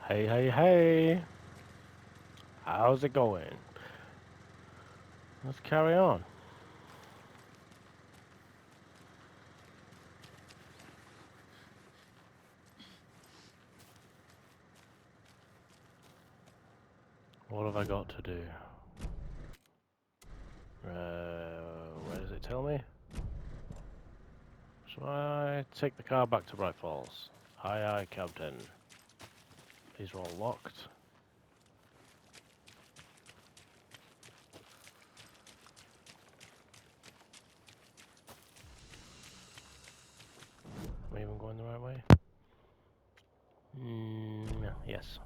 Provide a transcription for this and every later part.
Hey, hey, hey. How's it going? Let's carry on. What have I got to do? Where does it tell me? Shall I take the car back to Bright Falls? Aye, aye, Captain. These are all locked. Am I even going the right way? Yes.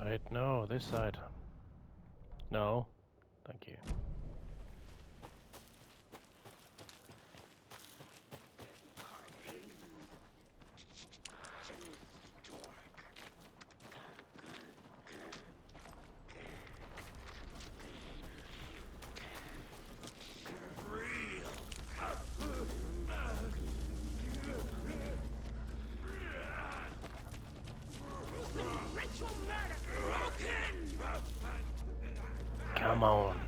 Wait, no, this side. No, thank you. Come on.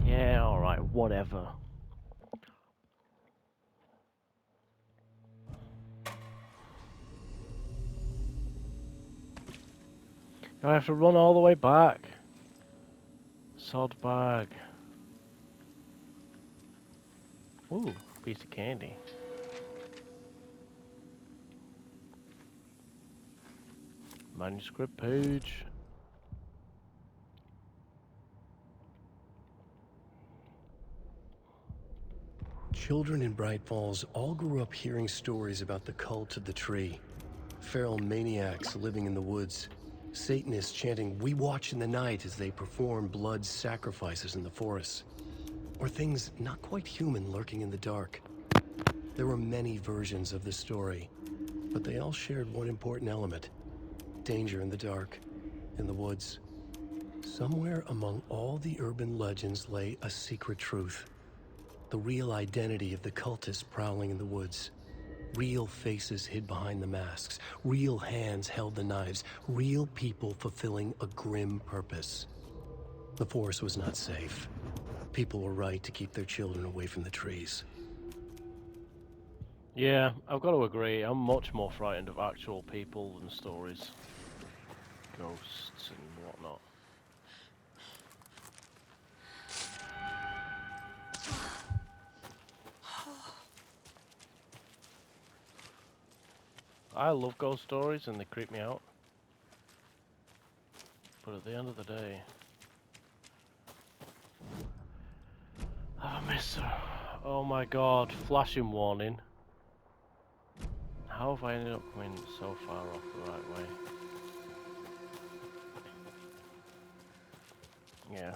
Yeah, alright, whatever. I have to run all the way back. Sod bag. Ooh, piece of candy. Manuscript page. Children in Bright Falls all grew up hearing stories about the cult of the tree. Feral maniacs living in the woods. Satanists chanting, "We watch in the night" as they perform blood sacrifices in the forests. Or things not quite human lurking in the dark. There were many versions of the story, but they all shared one important element. Danger in the dark, in the woods. Somewhere among all the urban legends lay a secret truth. The real identity of the cultists prowling in the woods. Real faces hid behind the masks. Real hands held the knives. Real people fulfilling a grim purpose. The forest was not safe. People were right to keep their children away from the trees. Yeah, I've got to agree. I'm much more frightened of actual people than stories. Ghosts and whatnot. I love ghost stories and they creep me out. But at the end of the day... I miss her. Oh my god, flashing warning. How have I ended up going so far off the right way? Yeah.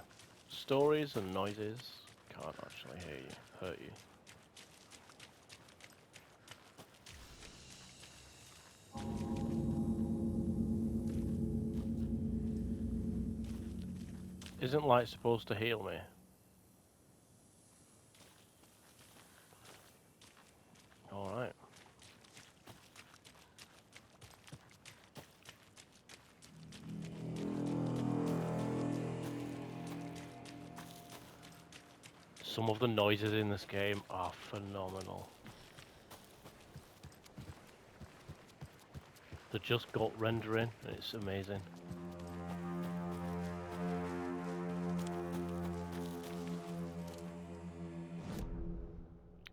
Stories and noises can't actually hurt you. Isn't light supposed to heal me? Alright. Some of the noises in this game are phenomenal. They're just gut rendering, and it's amazing.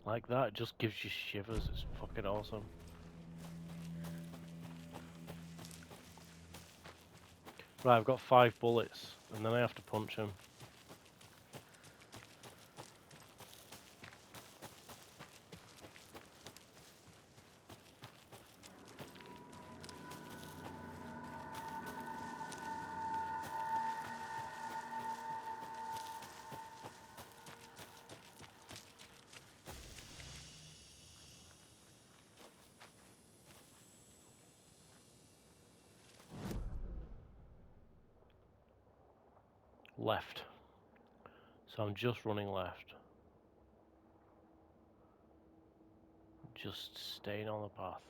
Like that just gives you shivers. It's fucking awesome. Right, I've got 5 bullets, and then I have to punch him. Left. So I'm just running left. Just staying on the path.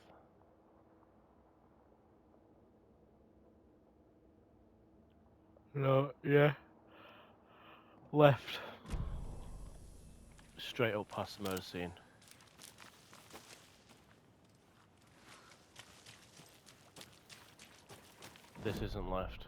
No, yeah. Left. Straight up past the murder scene. This isn't left.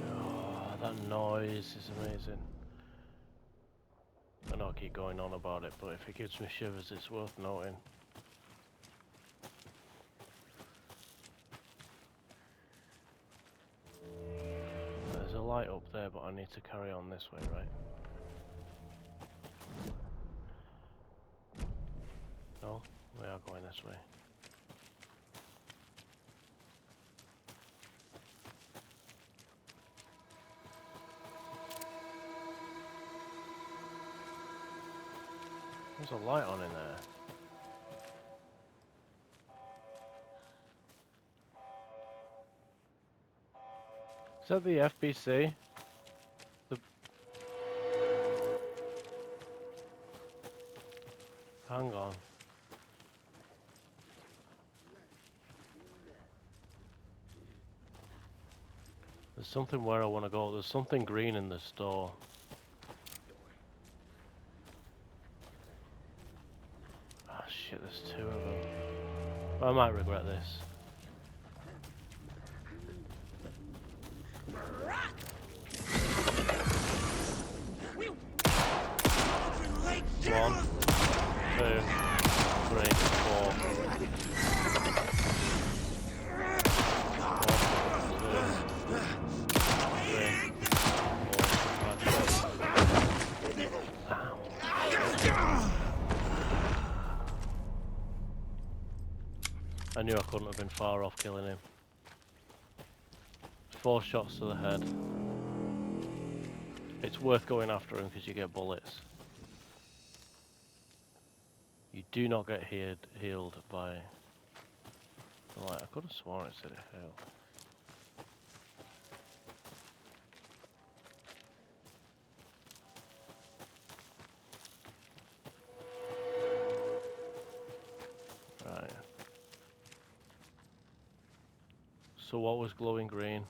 Oh, that noise is amazing. I know I keep going on about it, but if it gives me shivers, it's worth noting. There's a light up there, but I need to carry on this way, right? No, we are going this way. There's a light on in there. Is that the FBC? Hang on. There's something where I want to go. There's something green in the store. Ah, shit, there's 2 of them. I might regret this. One, 2, 3, 4. 1, 2, 3, 4, 5, 6. I knew I couldn't have been far off killing him. 4 shots to the head. It's worth going after him because you get bullets. You do not get healed by the light. I could have sworn it said it healed. Right. So what was glowing green?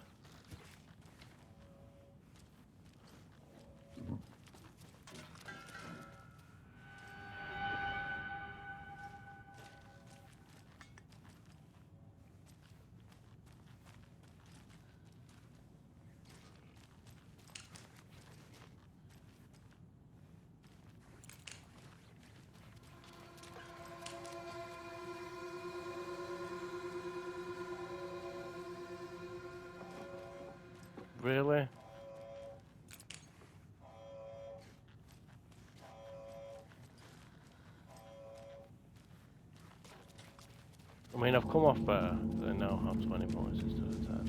Really? I mean, I've come off better. I now have 20 bullets instead of 10.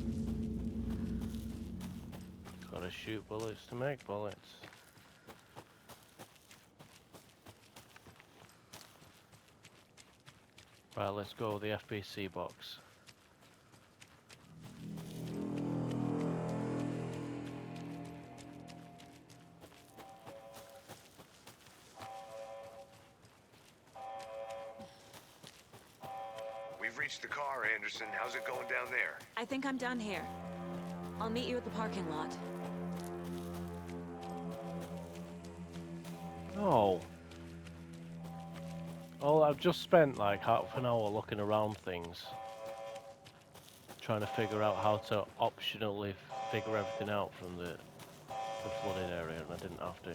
Gotta shoot bullets to make bullets. Right, let's go the FBC box. We've reached the car, Anderson. How's it going down there? I think I'm done here. I'll meet you at the parking lot. Oh. Oh, I've just spent like half an hour looking around things, trying to figure out how to optionally figure everything out from the flooded area, and I didn't have to.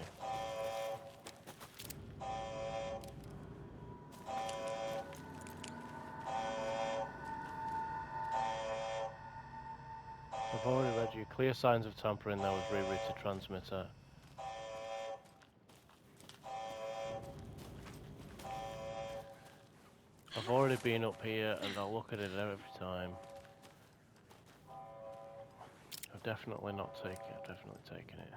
I've already read you. Clear signs of tampering. There was rerouted transmitter. I've already been up here and I'll look at it every time. I've definitely not taken it. I've definitely taken it.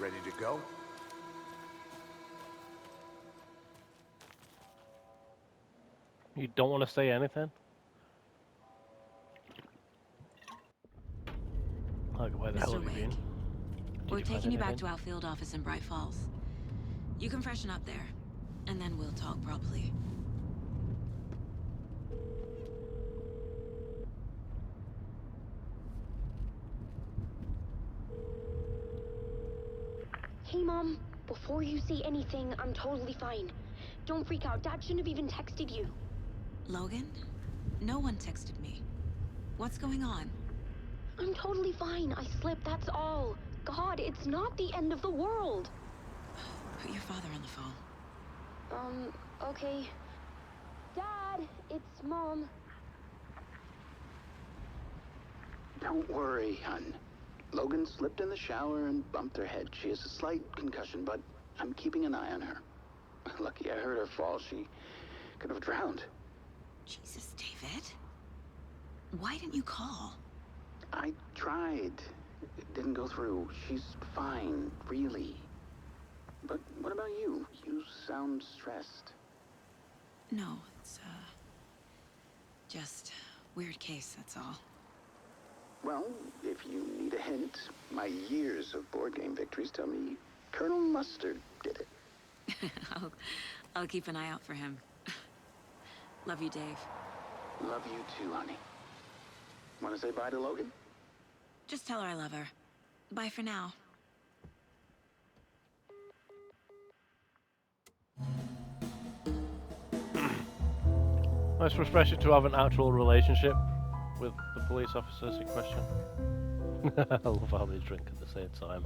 Ready to go? You don't want to say anything? Like, where the hell have you been? We're Did you find taking you back anything? to our field office in Bright Falls. You can freshen up there, and then we'll talk properly. Hey, Mom. Before you say anything, I'm totally fine. Don't freak out. Dad shouldn't have even texted you. Logan? No one texted me. What's going on? I'm totally fine. I slipped, that's all. God, it's not the end of the world. Put your father on the phone. Okay. Dad, it's Mom. Don't worry, hon. Logan slipped in the shower and bumped her head. She has a slight concussion, but I'm keeping an eye on her. Lucky I heard her fall. She could have drowned. Jesus, David. Why didn't you call? I tried. It didn't go through. She's fine, really. But what about you? You sound stressed. No, it's, just weird case, that's all. Well, if you need a hint, my years of board game victories tell me Colonel Mustard did it. I'll keep an eye out for him. Love you, Dave. Love you too, honey. Want to say bye to Logan? Just tell her I love her. Bye for now. Nice refresher to have an actual relationship with the police officers in question. I love how they drink at the same time.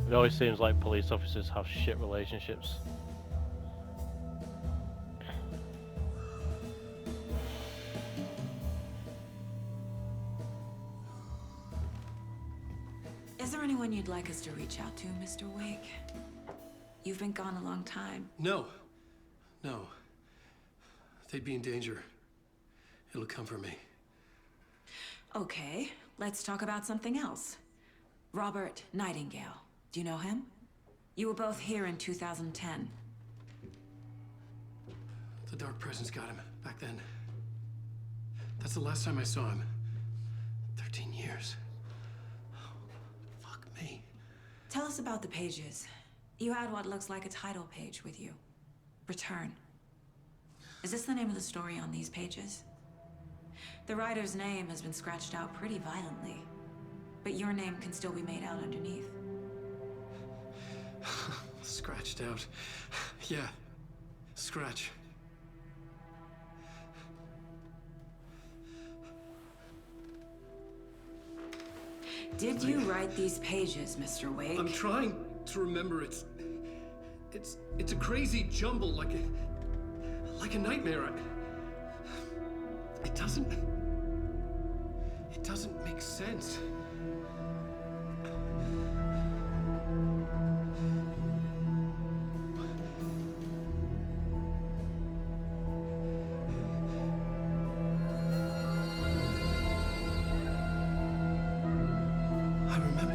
It always seems like police officers have shit relationships. Is there anyone you'd like us to reach out to, Mr. Wake? You've been gone a long time. No. No. They'd be in danger. It'll come for me. Okay, let's talk about something else. Robert Nightingale. Do you know him? You were both here in 2010. The Dark Presence got him back then. That's the last time I saw him. 13 years. Fuck me. Tell us about the pages. You had what looks like a title page with you. Return. Is this the name of the story on these pages? The writer's name has been scratched out pretty violently, but your name can still be made out underneath. Scratched out. Yeah. Scratch. Did you write these pages, Mr. Wake? I'm trying to remember. It's a crazy jumble, like a nightmare. It doesn't It doesn't make sense. I remember.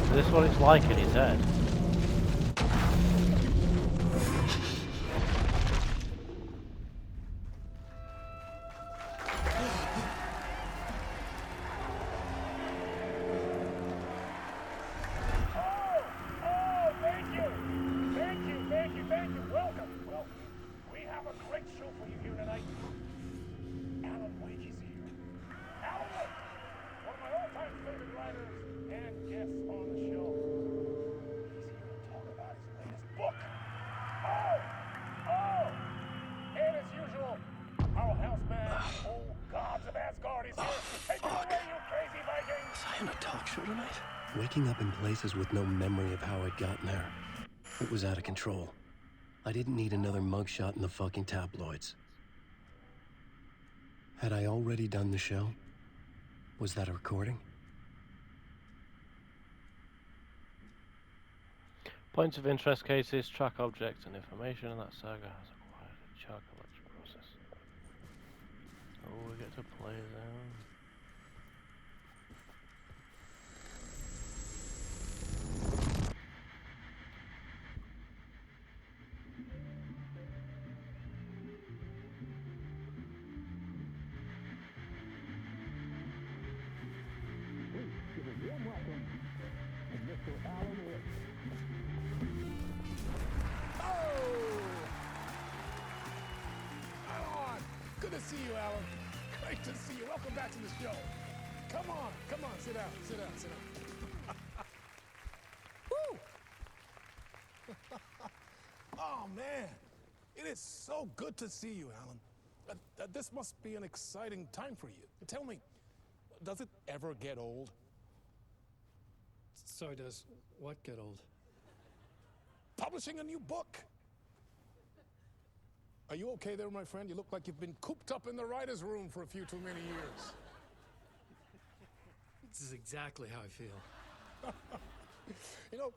Is this what it's like in his head? Thank you. Welcome. Well, we have a great show for you here tonight. Alan Wake is here. Alan Wake, one of my all-time favorite writers and guests on the show. He's here to talk about his latest book. And as usual, our houseman, old gods of Asgard, is here. Take it away, you crazy Vikings! Was I on a talk show tonight? Waking up in places with no memory of how I'd gotten there. It was out of control. I didn't need another mugshot in the fucking tabloids. Had I already done the show? Was that a recording? Points of interest cases, track objects and information, and that saga has acquired a char collection process. Oh, we get to play them. Good to see you, Alan. Great to see you. Welcome back to the show. Come on, sit down. Woo! Oh, man. It is so good to see you, Alan. This must be an exciting time for you. Tell me, does it ever get old? Sorry, does what get old? Publishing a new book. Are you okay there, my friend? You look like you've been cooped up in the writer's room for a few too many years. This is exactly how I feel. You know,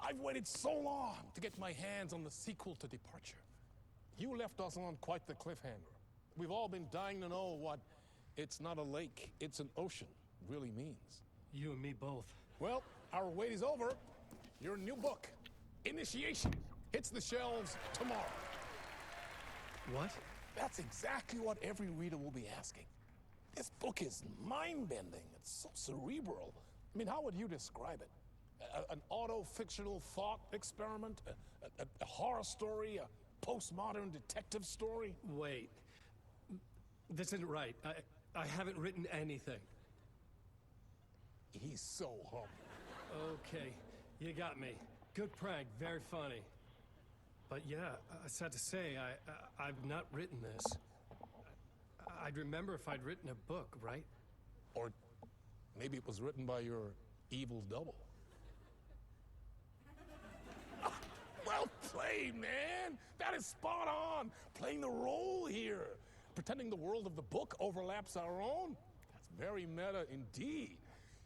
I've waited so long to get my hands on the sequel to Departure. You left us on quite the cliffhanger. We've all been dying to know what "it's not a lake, it's an ocean" really means. You and me both. Well, our wait is over. Your new book, Initiation, hits the shelves tomorrow. What? That's exactly what every reader will be asking. This book is mind-bending. It's so cerebral. I mean, how would you describe it? An auto-fictional thought experiment? A horror story? A postmodern detective story? Wait. This isn't right. I haven't written anything. He's so humble. Okay, you got me. Good prank, very funny. But yeah, sad to say, I've not written this. I'd remember if I'd written a book, right? Or maybe it was written by your evil double. Well played, man! That is spot on! Playing the role here. Pretending the world of the book overlaps our own. That's very meta indeed.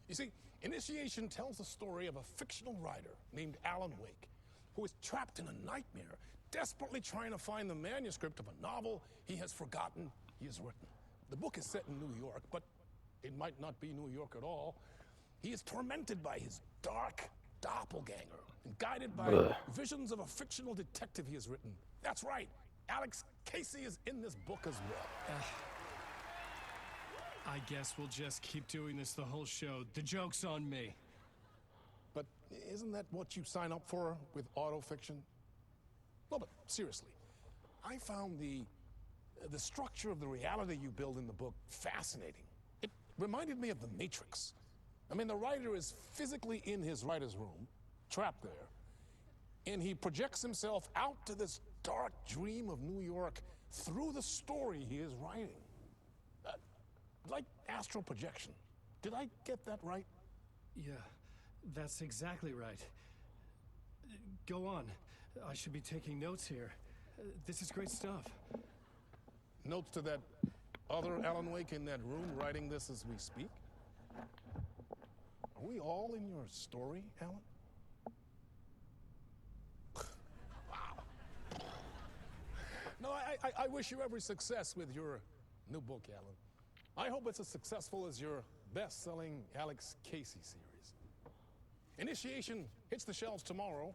You see, Initiation tells the story of a fictional writer named Alan Wake, who is trapped in a nightmare, desperately trying to find the manuscript of a novel he has forgotten he has written. The book is set in New York, but it might not be New York at all. He is tormented by his dark doppelganger and guided by visions of a fictional detective he has written. That's right, Alex Casey is in this book as well. I guess we'll just keep doing this the whole show. The joke's on me. But isn't that what you sign up for with autofiction? No, but seriously, I found the structure of the reality you build in the book fascinating. It reminded me of The Matrix. I mean, the writer is physically in his writer's room, trapped there, and he projects himself out to this dark dream of New York through the story he is writing. Like astral projection. Did I get that right? Yeah, that's exactly right. Go on. I should be taking notes here. This is great stuff. Notes to that other Alan Wake in that room writing this as we speak? Are we all in your story, Alan? Wow. No, I wish you every success with your new book, Alan. I hope it's as successful as your best-selling Alex Casey series. Initiation hits the shelves tomorrow.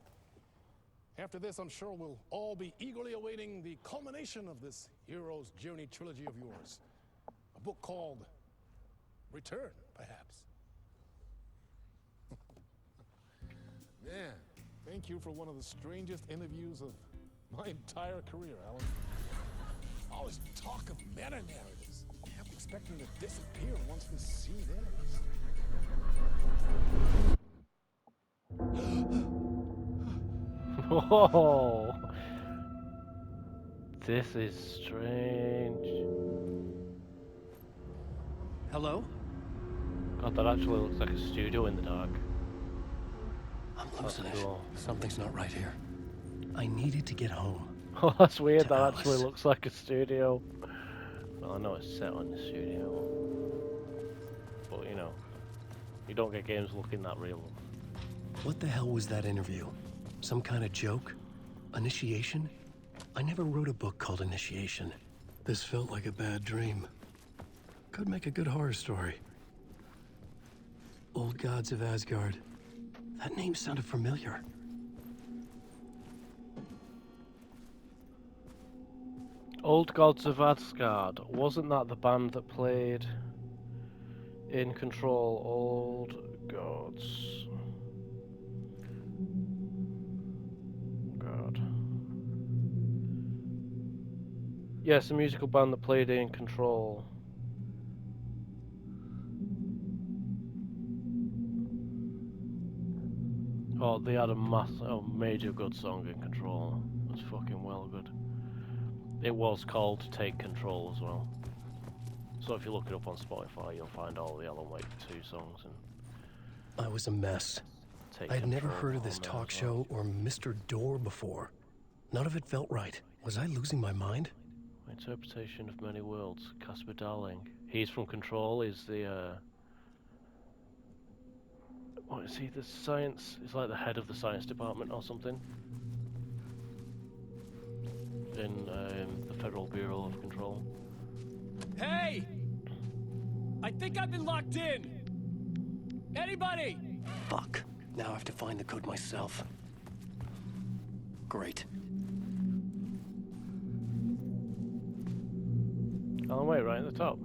After this, I'm sure we'll all be eagerly awaiting the culmination of this hero's journey trilogy of yours. A book called Return, perhaps. Man, thank you for one of the strangest interviews of my entire career, Alan. All this talk of meta-narratives. I'm expecting to disappear once this scene ends. Whoa! This is strange. Hello? God, that actually looks like a studio in the dark. I'm That's losing it. cool. Something's not right here. I needed to get home. Oh, that's weird. To That actually Alice. looks like a studio. Well, I know it's set on the studio, but you know, you don't get games looking that real. What the hell was that interview? Some kind of joke? Initiation? I never wrote a book called Initiation. This felt like a bad dream. Could make a good horror story. Old Gods of Asgard. That name sounded familiar. Old Gods of Asgard. Wasn't that the band that played in Control? Old Gods. God. Yes, a musical band that played in Control. Oh, they had a major good song in Control. It was fucking well good. It was called Take Control as well. So if you look it up on Spotify, you'll find all the Alan Wake 2 songs and I was a mess. Take I'd never Control heard of this on there talk as well. show or Mr. Door before. None of it felt right. Was I losing my mind? Interpretation of Many Worlds, Casper Darling. He's from Control, he's the what is he, the science, he's like the head of the science department or something in the Federal Bureau of Control. Hey! I think I've been locked in! Anybody? Fuck. Now I have to find the code myself. Great. Oh wait, right at the top.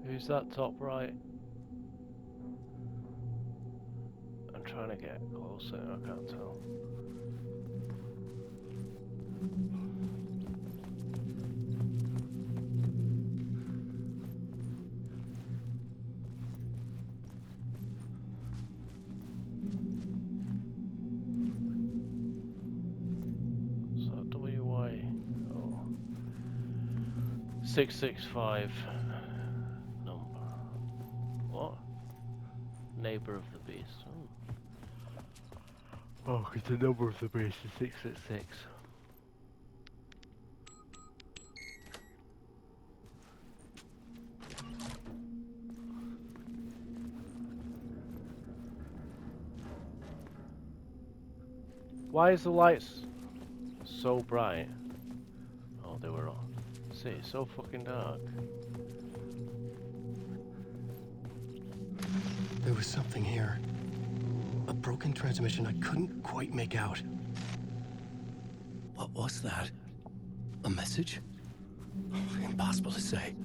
Who's that top right? I'm trying to get closer, I can't tell. So WY 665 number. What? Neighbor of the beast. Oh, it's the number of the beast is 666. Why is the lights so bright? Oh, they were on. See, it's so fucking dark. There was something here. A broken transmission I couldn't quite make out. What was that? A message? Impossible to say.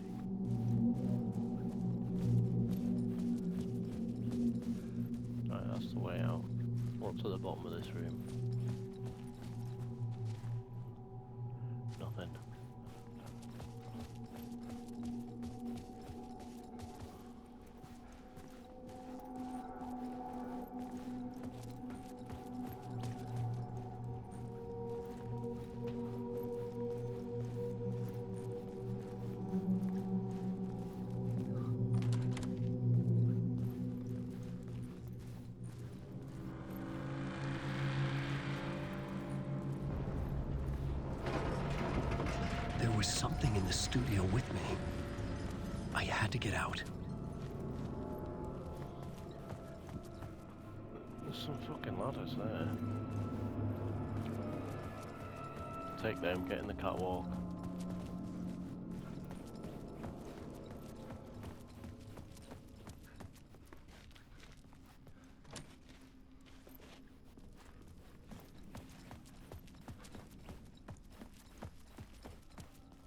Right, that's the way out. Up to the bottom of this room. was something in the studio with me. I had to get out. There's some fucking ladders there. Take them, get in the catwalk.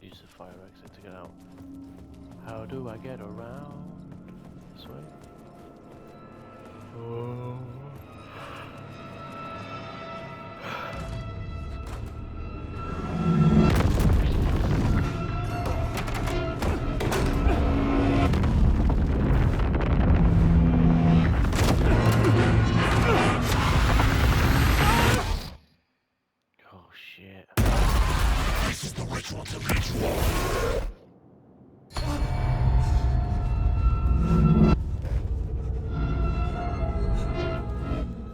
Use the fire exit to get out. How do I get around? This way? Oh. Oh shit. This is the ritual to ritual.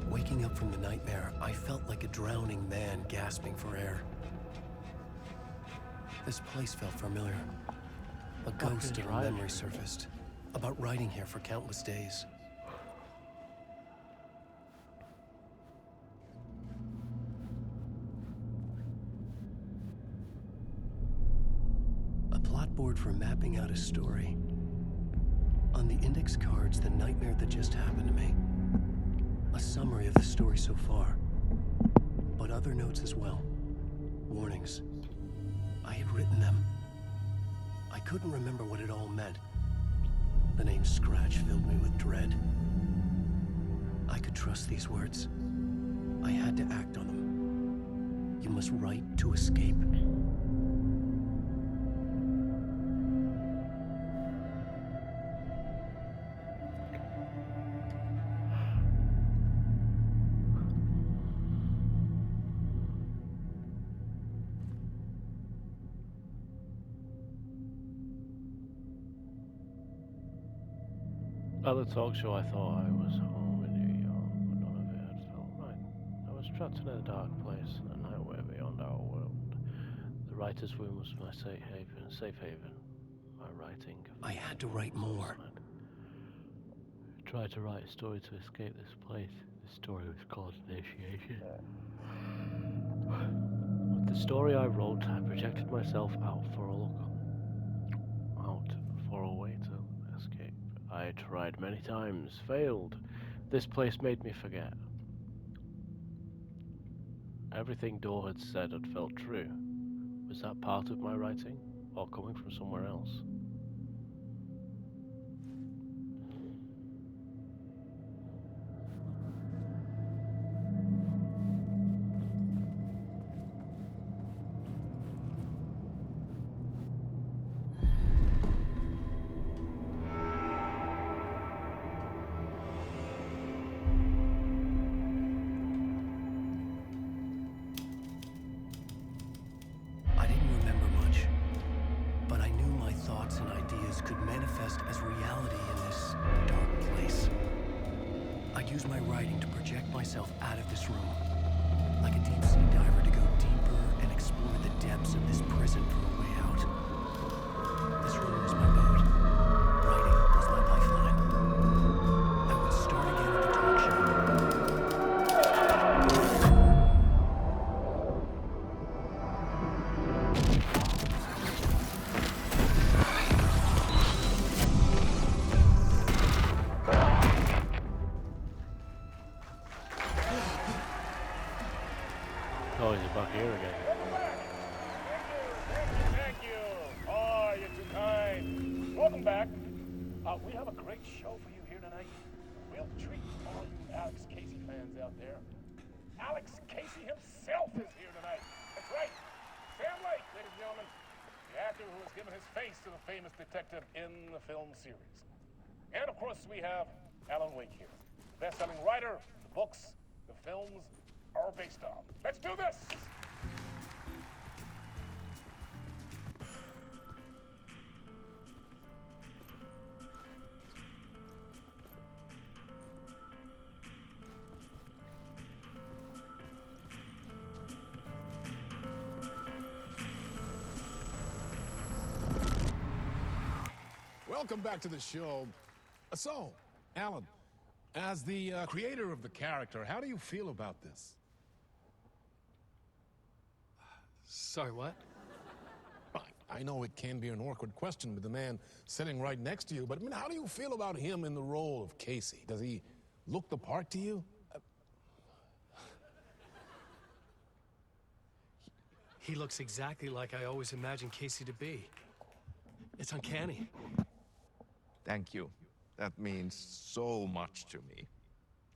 Waking up from the nightmare, I felt like a drowning man gasping for air. This place felt familiar. A ghost of a memory surfaced, about riding here for countless days. A plot board for mapping out a story. On the index cards, the nightmare that just happened to me. A summary of the story so far, but other notes as well. Warnings. I had written them. I couldn't remember what it all meant. The name Scratch filled me with dread. I could trust these words. I had to act on them. You must write to escape. At the talk show, I thought I was home in New York, but none of it had felt right. I was trapped in a dark place, a nightmare beyond our world. The writer's room was my safe haven. My writing. I had to write more. I tried to write a story to escape this place. This story was called Initiation. With the story I wrote, I projected myself out for a way to escape. I tried many times, failed. This place made me forget. Everything Dor had said had felt true. Was that part of my writing, or coming from somewhere else? I didn't remember much, but I knew my thoughts and ideas could manifest as reality in this dark place. I'd use my writing to project myself out of this room, like a deep-sea diver to go deeper and explore the depths of this prison for a way out. This room was my boat. Writing was my lifeline. I would start again at the talk show. Oh, he's back here again. Thank you. Oh, you're too kind. Welcome back. We have a great show for you here tonight. We'll treat all you Alex Casey fans out there. Alex Casey himself is here tonight. That's right. Sam Lake, ladies and gentlemen. The actor who has given his face to the famous detective in the film series. And of course, we have Alan Wake here. Best-selling writer, the books, the films are based on. Let's do this! welcome back to the show. So, Alan, as the creator of the character, how do you feel about this? Sorry, what? I know it can be an awkward question with the man sitting right next to you, but I mean, how do you feel about him in the role of Casey? Does he look the part to you? He looks exactly like I always imagined Casey to be. It's uncanny. Thank you. That means so much to me.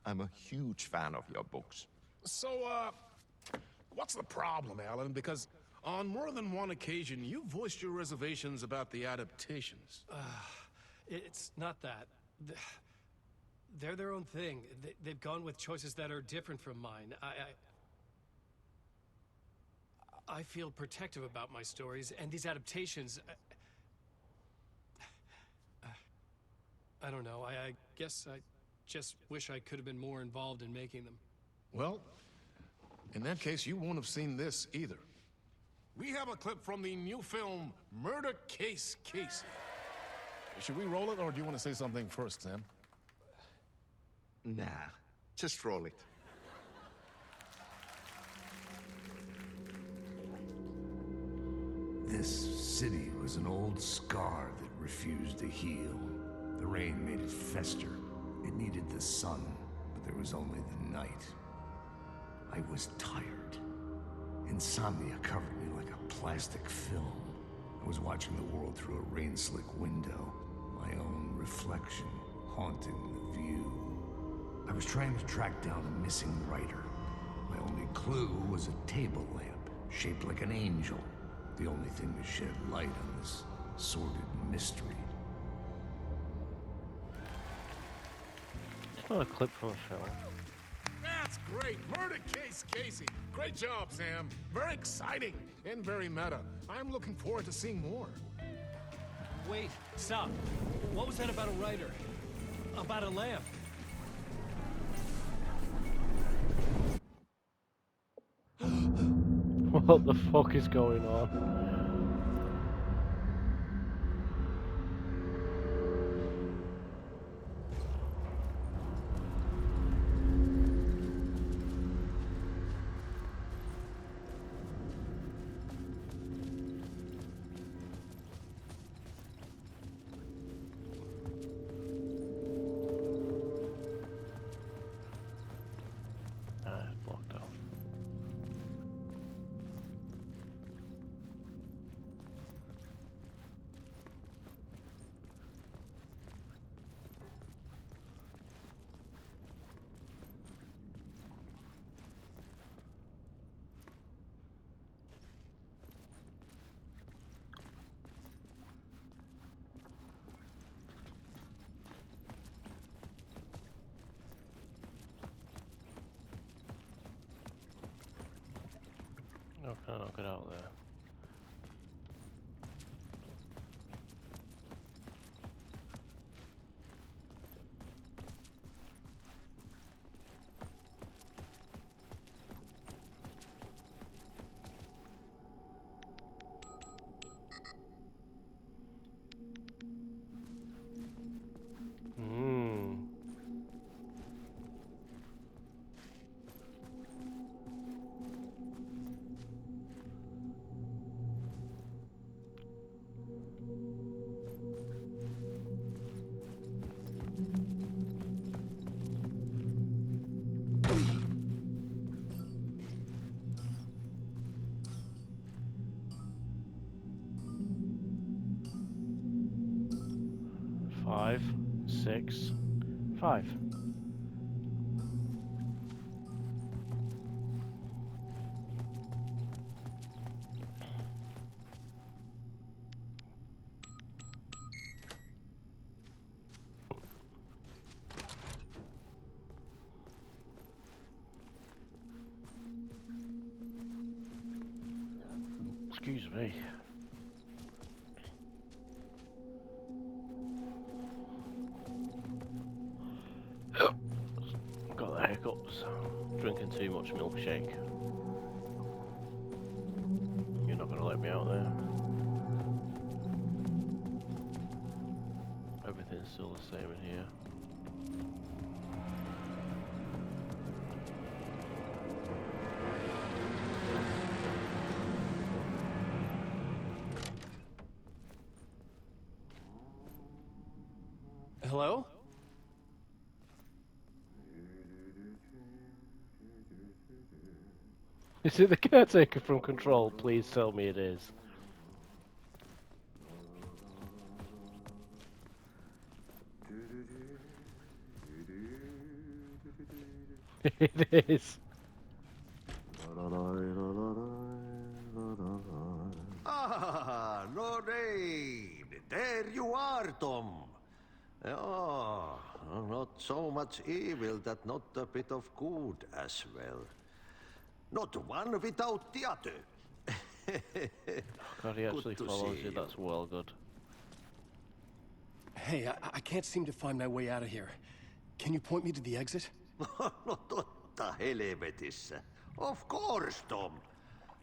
I'm a huge fan of your books. So, what's the problem, Alan? Because on more than one occasion, you voiced your reservations about the adaptations. It's not that. They're their own thing. They've gone with choices that are different from mine. I feel protective about my stories, and these adaptations... I don't know. I guess I just wish I could have been more involved in making them. Well, in that case, you won't have seen this either. We have a clip from the new film, Murder Case Casey. Should we roll it, or do you want to say something first, Sam? Nah, just roll it. This city was an old scar that refused to heal. The rain made it fester. It needed the sun, but there was only the night. I was tired. Insomnia covered me like a plastic film. I was watching the world through a rain-slick window, my own reflection haunting the view. I was trying to track down a missing writer. My only clue was a table lamp, shaped like an angel. The only thing to shed light on this sordid mystery. It's not a clip from a film. That's great! Murder Case Casey! Great job, Sam. Very exciting and very meta. I'm looking forward to seeing more. Wait, stop. What was that about a writer? About a lamp? What the fuck is going on? It's blocked off. No, can I not get out there? Five, 6, 5. Excuse me. Got the hiccups. Drinking too much milkshake. You're not gonna let me out there. still the same in here. Hello? Is it the caretaker from Control? Please tell me it is. It is. Ah, no name. There you are, Tom. Oh, not so much evil that not a bit of good as well. Not one without the other. God, he actually Good to follows see you. you. That's well good. Hey, I can't seem to find my way out of here. Can you point me to the exit? No totta helvetissä. Of course, Tom.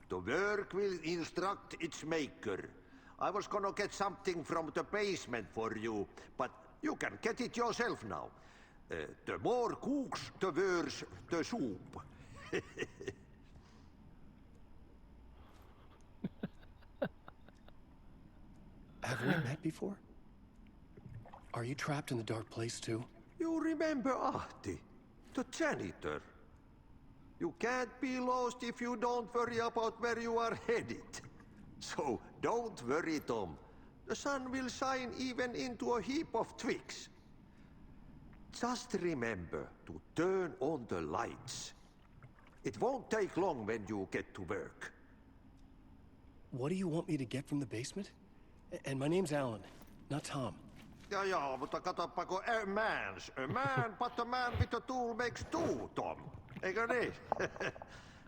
The work will instruct its maker. I was gonna get something from the basement for you, but you can get it yourself now. The more cooks, the worse the soup. Have we met before? Are you trapped in the dark place too? You remember Ahti, the janitor. You can't be lost if you don't worry about where you are headed. So don't worry, Tom. The sun will shine even into a heap of twigs. Just remember to turn on the lights. It won't take long when you get to work. What do you want me to get from the basement? And my name's Alan, not Tom. Ja, mutta katsoppa kun a man, but a man with a tool makes two, Tom. Eikö niin?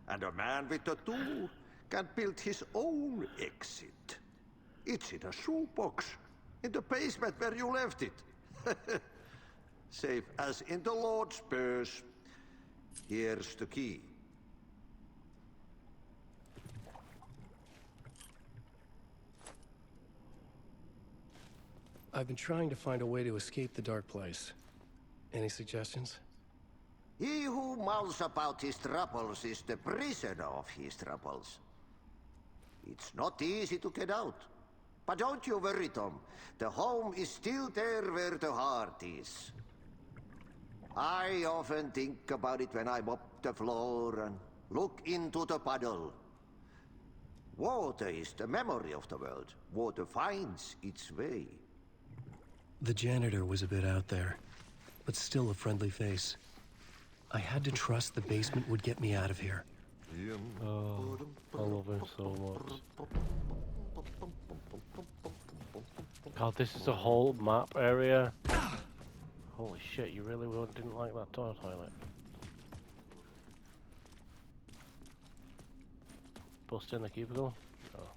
And a man with a tool can build his own exit. It's in a shoebox, in the basement where you left it. Safe as in the Lord's purse. Here's the key. I've been trying to find a way to escape the dark place. Any suggestions? He who mulls about his troubles is the prisoner of his troubles. It's not easy to get out. But don't you worry, Tom. The home is still there where the heart is. I often think about it when I mop the floor and look into the puddle. Water is the memory of the world. Water finds its way. The janitor was a bit out there, but still a friendly face. I had to trust the basement would get me out of here. Oh, I love him so much. God, this is a whole map area. Holy shit, you really didn't like that toilet. Bust in the cubicle? Oh,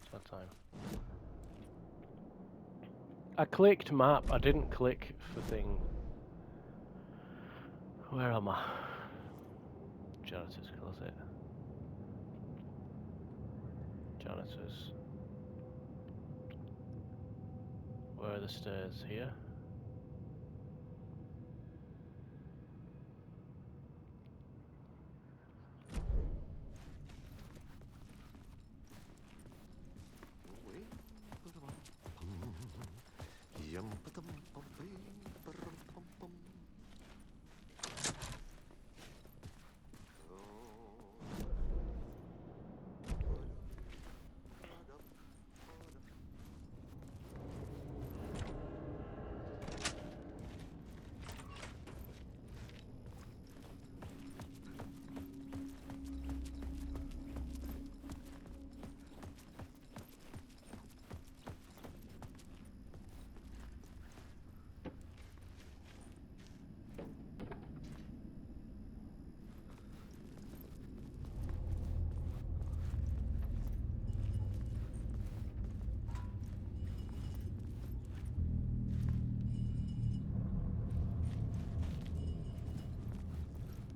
it's that time. I clicked map, I didn't click for thing. Where am I? Janitor's closet. Janitors. Where are the stairs? Here?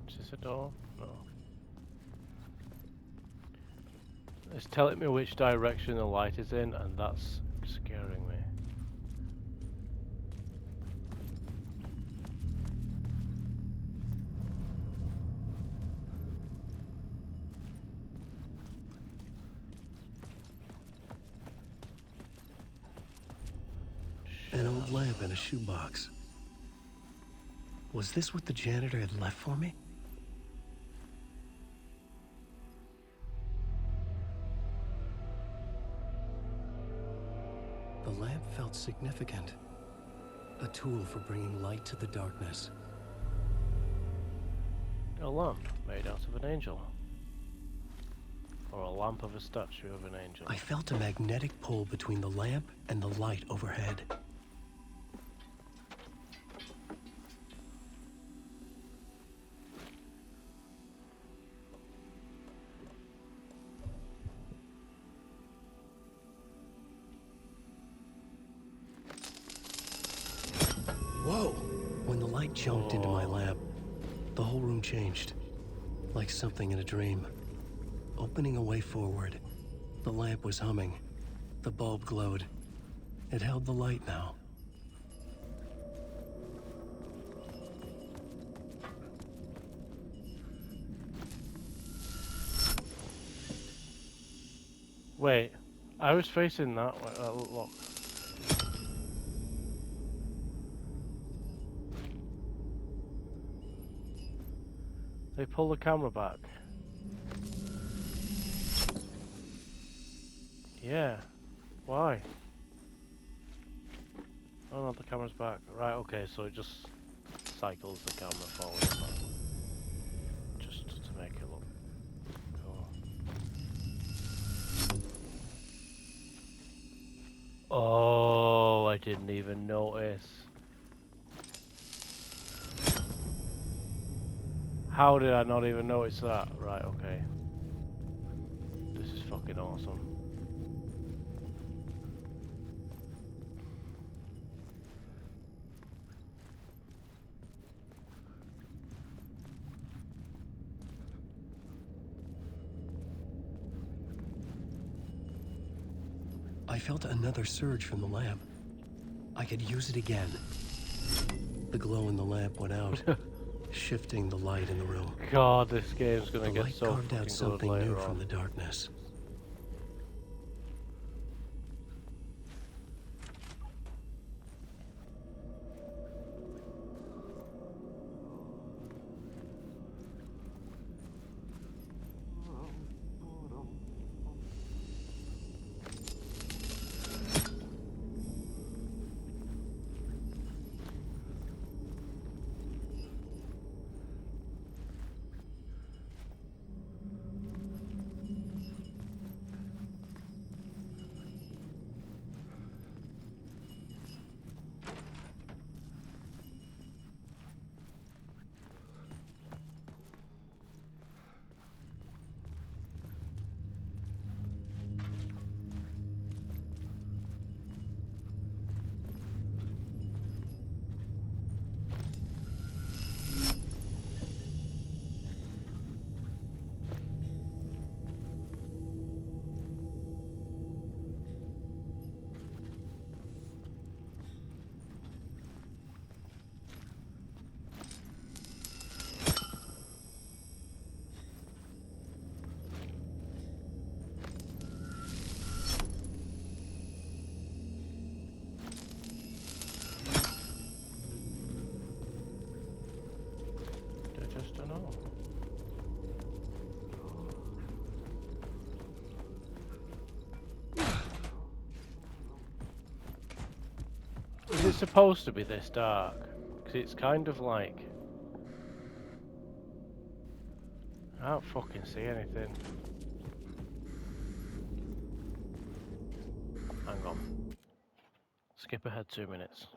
Is this a door? No. It's telling me which direction the light is in, and that's scaring me. An old lamp in a shoebox. Was this what the janitor had left for me? The lamp felt significant. A tool for bringing light to the darkness. A lamp made out of an angel. Or a lamp of a statue of an angel. I felt a magnetic pull between the lamp and the light overhead. Whoa! When the light jumped into my lamp, the whole room changed. Like something in a dream. Opening a way forward. The lamp was humming. The bulb glowed. It held the light now. Wait, I was facing that way. Look. They pull the camera back. Yeah. Why? Oh no, the camera's back. Right, okay, so it just cycles the camera forward and back. Just to make it look cool. Oh, I didn't even notice. How did I not even notice that? Right, okay. This is fucking awesome. I felt another surge from the lamp. I could use it again. The glow in the lamp went out, shifting the light in the room. God, this game's gonna The get light so carved fucking out good something later new on. from the darkness. I just don't know. Is it supposed to be this dark? Because it's kind of like... I don't fucking see anything. Hang on. Skip ahead 2 minutes.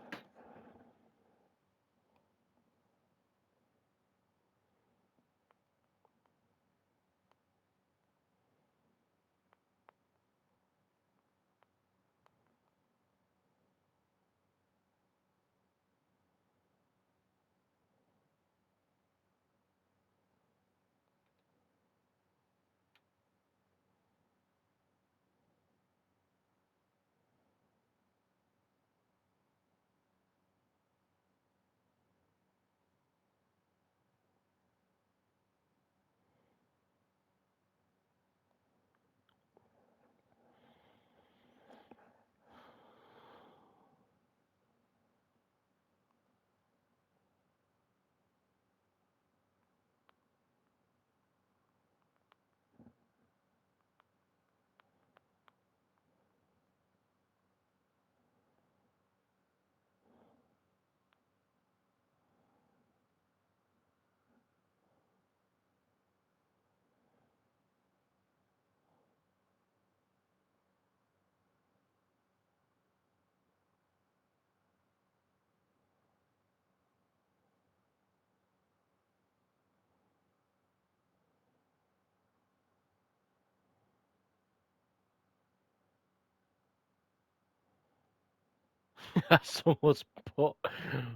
Someone's put,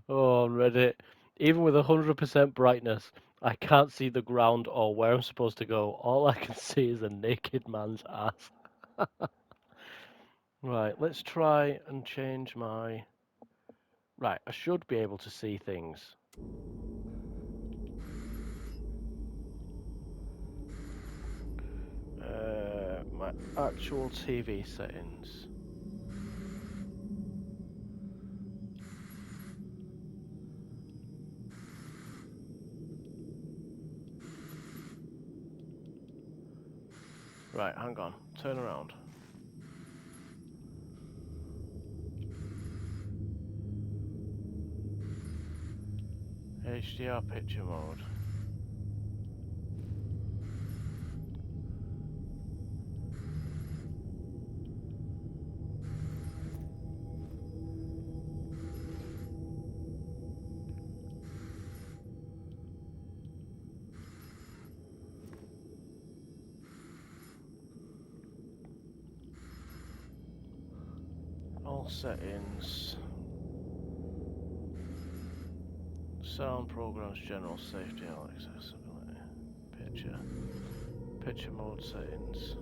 oh, on Reddit, even with 100% brightness, I can't see the ground or where I'm supposed to go. All I can see is a naked man's ass. Right, let's try and change my... Right, I should be able to see things. My actual TV settings. Right, hang on. Turn around. HDR picture mode. All settings. Sound programs, general safety and accessibility. Picture. Picture mode settings.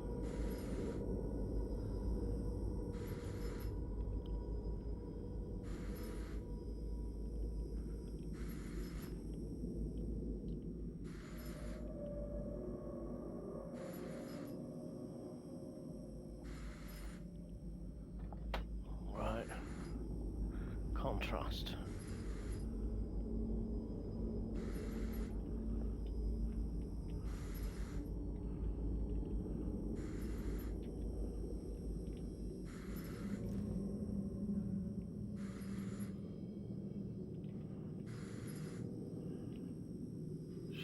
Right. Contrast.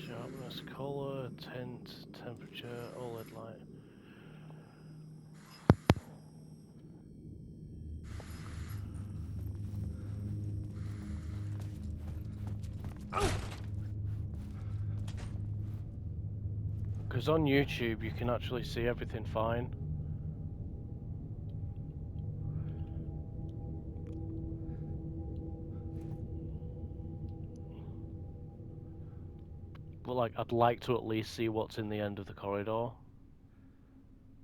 Sharpness, color, tint, temperature, OLED light. Because on YouTube you can actually see everything fine. But like, I'd like to at least see what's in the end of the corridor,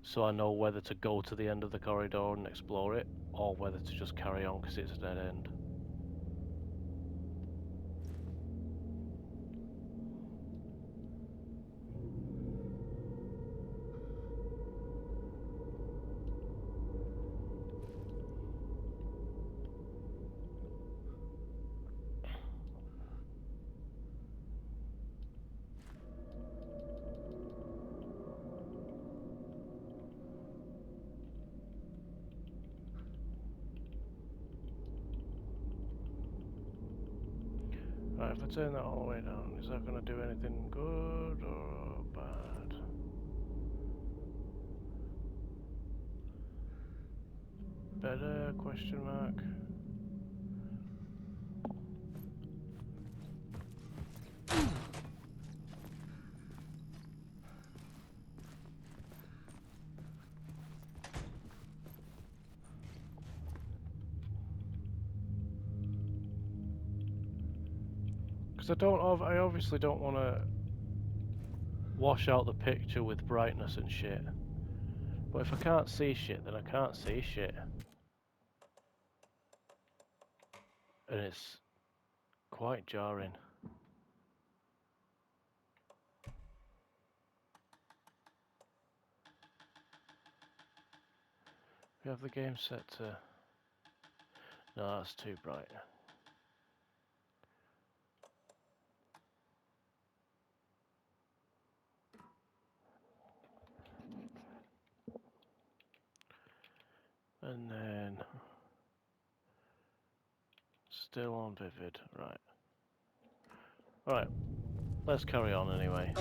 so I know whether to go to the end of the corridor and explore it, or whether to just carry on because it's a dead end. Right, if I turn that all the way down, is that going to do anything good or bad? Better? Question mark. Because I obviously don't want to wash out the picture with brightness and shit. But if I can't see shit, then I can't see shit. And it's quite jarring. We have the game set to... No, that's too bright. And then... Still on vivid, right. Alright, let's carry on anyway.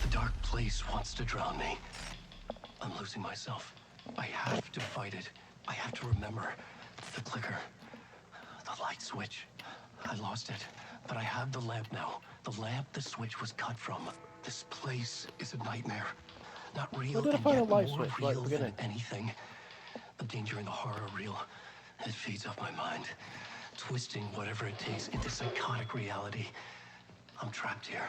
The dark place wants to drown me. I'm losing myself. I have to fight it. I have to remember. The clicker. The light switch. I lost it. But I have the lamp now. The lamp the switch was cut from. This place is a nightmare. Not real, Where did I and find a yet light more switch right real at the than beginning? anything. The danger and the horror real. It feeds off my mind, twisting whatever it takes into psychotic reality. I'm trapped here.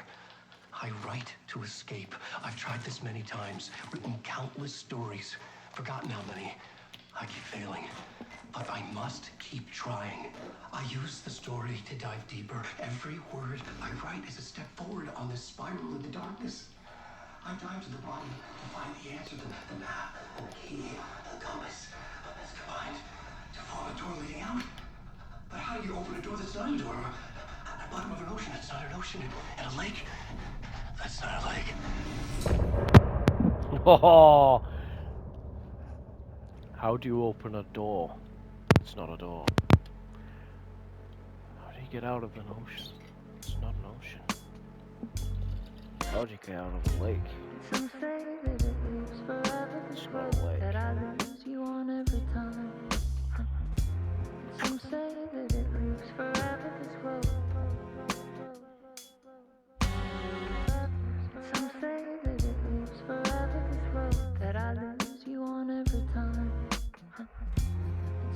I write to escape. I've tried this many times, written countless stories, forgotten how many. I keep failing, but I must keep trying. I use the story to dive deeper. Every word I write is a step forward on this spiral into darkness. I dive to the bottom to find the answer, the map, and the key, the compass. It's combined to form a door leading out. But how do you open a door that's not a door? At the bottom of an ocean, that's not an ocean. And a lake, that's not a lake. Oh! How do you open a door? It's not a door. How do you get out of an ocean? It's not an ocean. How do you get out of a lake? Some say that it lives forever. It's not a lake. That I lose you on every time. Some say that it lives forever. This road. Some say that it lives forever. This road. That I lose you on every time.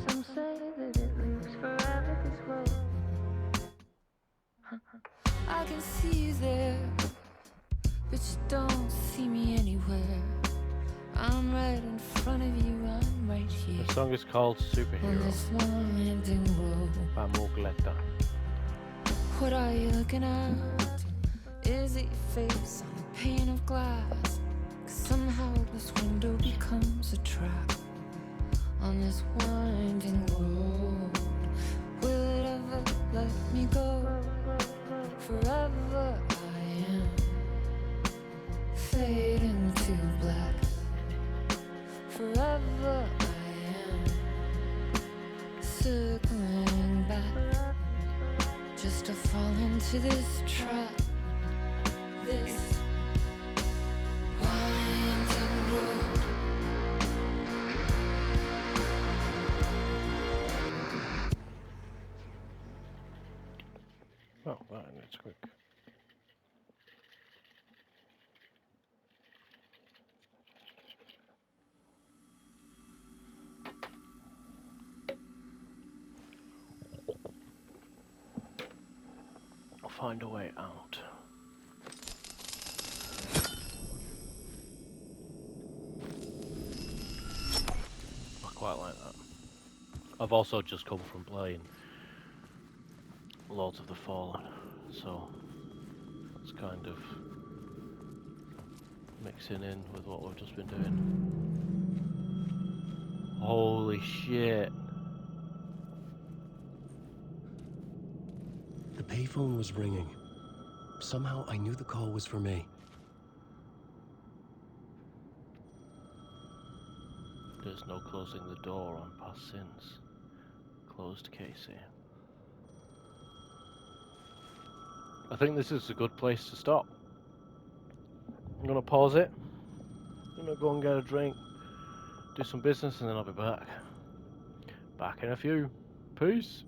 Some say that it lives forever. This road. I can see you there, but you don't see me anywhere. I'm right in front of you, I'm right here. The song is called On Superhero this long ending road. by Mugletta. What are you looking at? Is it your face on a pane of glass? 'Cause somehow this window becomes a trap. On this winding road, will it ever let me go? Forever I am fading to black. Forever I am circling back, just to fall into this trap. This winding road. Oh, right, that's quick. I'll find a way out. I quite like that. I've also just come from playing Lords of the Fallen, so it's kind of mixing in with what we've just been doing. Holy shit. The payphone was ringing. Somehow I knew the call was for me. There's no closing the door on past sins. Closed Casey. I think this is a good place to stop. I'm gonna pause it. I'm gonna go and get a drink, do some business, and then I'll be back. Back in a few. Peace.